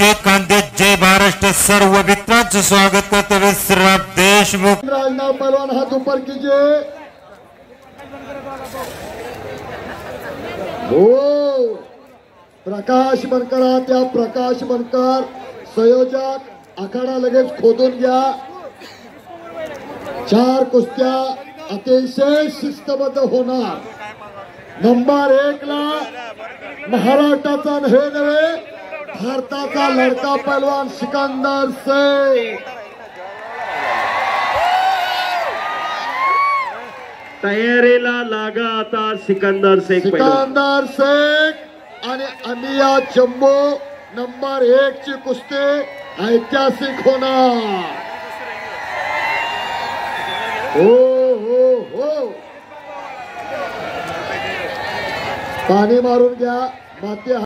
जय कांदे जय महाराष्ट्र। सर्व मित्रांचं स्वागत करतो विश्राम देशमुख। राजनाथ पहलवान हाथ ऊपर कीजिए। हो प्रकाश बनकर त्या प्रकाश बनकर संयोजक आखाडा लगेच खोदून घ्या। 4 कुस्त्या अतिशय शिस्तबद्ध होणार। नंबर 1 ला महाराष्ट्राचा हे नव्हे भारताचा लढता पहलवान सिकंदर शेख। तयारीला लागा आता सिकंदर शेख आणि अमिया जम्बो नंबर 1 ची कुस्ती ऐतिहासिक होणार। हो हो हो पाणी मारून घ्या माती।